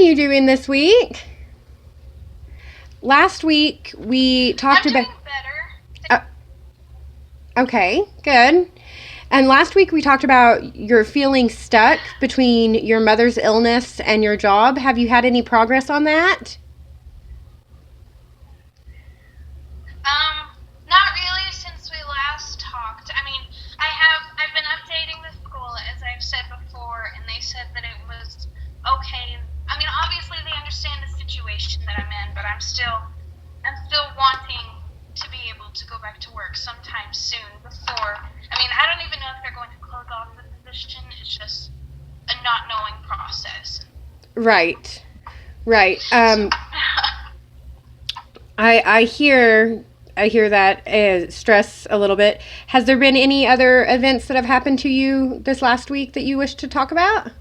you doing this week? Last week we talked I'm about. doing better. Uh, okay, good. And last week we talked about your feeling stuck between your mother's illness and your job. Have you had any progress on that? Not really since we last talked. I mean, I've been updating the school as I've said before, and they said that it was okay. I mean, obviously they understand the situation that I'm in, but I'm still wanting to be able to go back to work sometime soon before. I mean, I don't even know if they're going to close off the position. It's just a not knowing process. Right, right. So, I hear that stress a little bit. Has there been any other events that have happened to you this last week that you wish to talk about?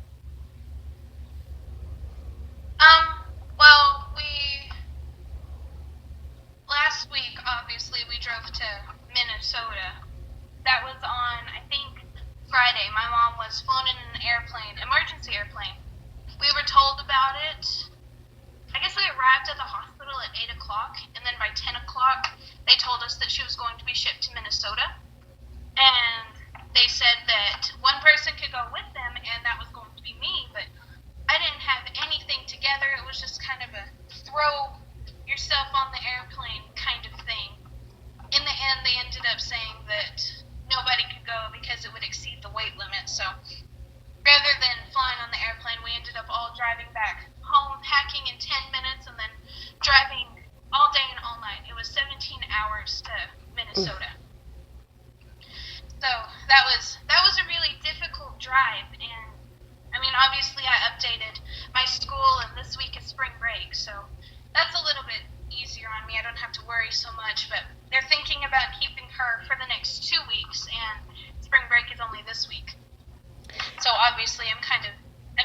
well, we last week obviously we drove to Minnesota. That was on, I think, Friday. My mom was flown in an airplane, emergency airplane. We were told about it. I guess we arrived at the hospital at 8 o'clock, and then by 10 o'clock, they told us that she was going to be shipped to Minnesota. And they said that one person could go with them, and that was going to be me, but I didn't have anything together. It was just kind of a throw yourself on the airplane kind of thing. In the end, they ended up saying that nobody could go because it would exceed the weight limit. So rather than flying on the airplane, we ended up all driving back home, packing in 10 minutes, and then driving all day and all night. It was 17 hours to Minnesota. So that was a really difficult drive, and I mean, obviously I updated my school, and this week is spring break, so that's a little bit easier on me. I don't have to worry so much, but they're thinking about keeping her for the next 2 weeks, and spring break is only this week. So obviously I'm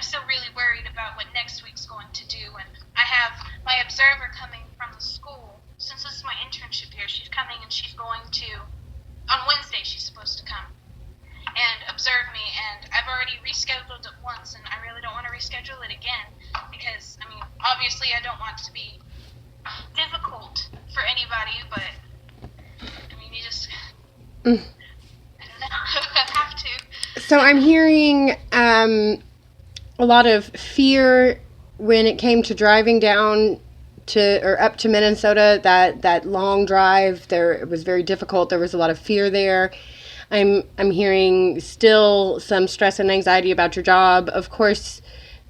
still really worried about what next week's going to do, and I have my observer coming from the school. Since this is my internship here, she's coming, and she's going to, on Wednesday she's supposed to come and observe me, and I've already rescheduled it once, and I really don't want to reschedule it again, because, I mean, obviously I don't want to be difficult for anybody, but, I mean, you just, I don't know, I have to. So I'm hearing a lot of fear when it came to driving down to or up to Minnesota. That long drive there, it was very difficult. There was a lot of fear there. I'm hearing still some stress and anxiety about your job. Of course,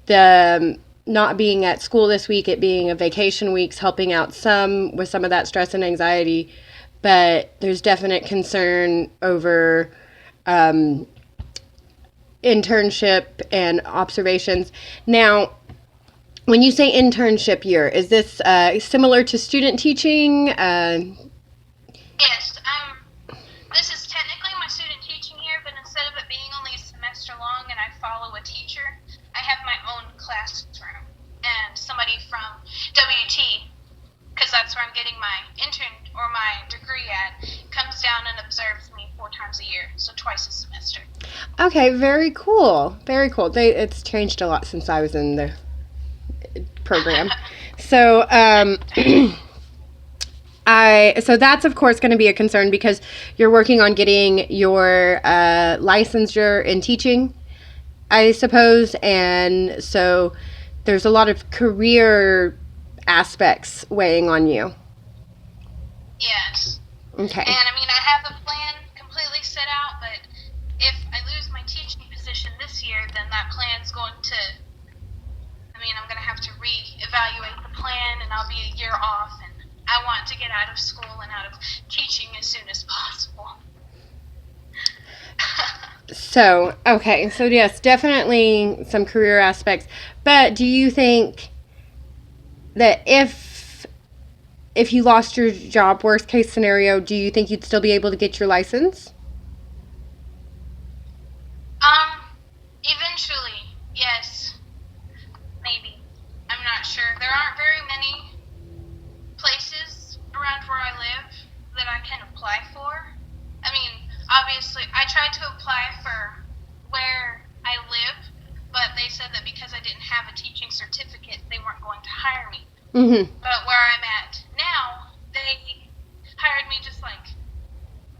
the not being at school this week, it being a vacation week's helping out some with some of that stress and anxiety. But there's definite concern over internship and observations. Now, when you say internship year, is this similar to student teaching? Yes, this is technically my student teaching year, but instead of it being only a semester long and I follow a teacher, I have my own classroom. And somebody from WT, because that's where I'm getting my intern or my degree at, comes down and observes me 4 times a year, so twice a semester. Okay, very cool. Very cool. It's changed a lot since I was in the program. So, so that's of course going to be a concern because you're working on getting your licensure in teaching, I suppose, and so there's a lot of career aspects weighing on you. Yes. Okay. And I mean, I have a plan completely set out, but if I lose my teaching position this year, then that plan's going to, I mean, I'm going to have to reevaluate the plan, and I'll be a year off, and I want to get out of school and out of teaching as soon as possible. So, okay. So, yes, definitely some career aspects. But do you think that if you lost your job, worst case scenario, do you think you'd still be able to get your license? Eventually, yes, maybe. I'm not sure. There aren't very many places around where I live that I can apply for. I mean, obviously, I tried to apply for where I live, but they said that because I didn't have a teaching certificate, they weren't going to hire me. Mm-hmm. But where I'm at now, they hired me just like,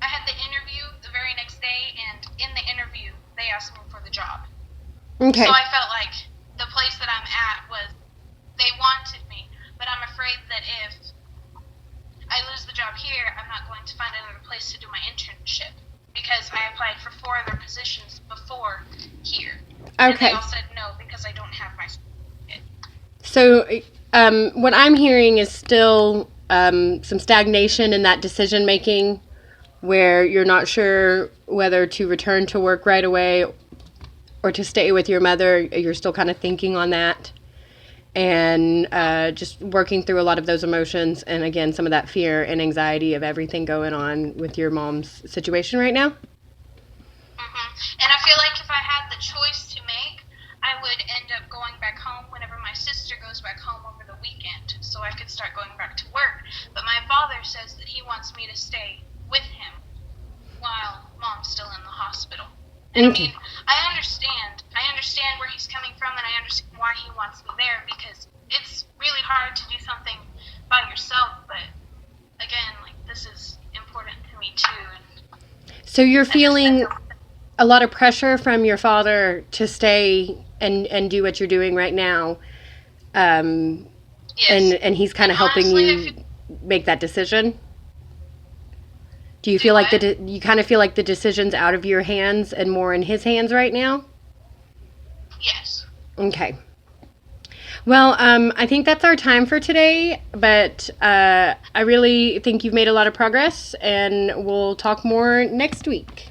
I had the interview the very next day, and in the interview, they asked me for the job. Okay. So I felt like the place that I'm at was, they wanted me, but I'm afraid that if I lose the job here, I'm not going to find another place to do my internship, because I applied for 4 other positions before here. And they Okay. all said no because I don't have my certificate. So, what I'm hearing is still some stagnation in that decision making, where you're not sure whether to return to work right away or to stay with your mother. You're still kind of thinking on that, and just working through a lot of those emotions, and again, some of that fear and anxiety of everything going on with your mom's situation right now. And I feel like if I had the choice to make, I would end up going back home whenever my sister goes back home over the weekend, so I could start going back to work. But my father says that he wants me to stay with him while mom's still in the hospital. And Okay. I mean, I understand where he's coming from, and I understand why he wants me there, because it's really hard to do something by yourself, but again, like, this is important to me too. And So you're I feeling a lot of pressure from your father to stay and do what you're doing right now, yes. and he's kind of helping Honestly, you make that decision. Do you Do feel like what? you kind of feel like the decision's out of your hands and more in his hands right now? Yes. Okay. Well, I think that's our time for today, but I really think you've made a lot of progress, and we'll talk more next week.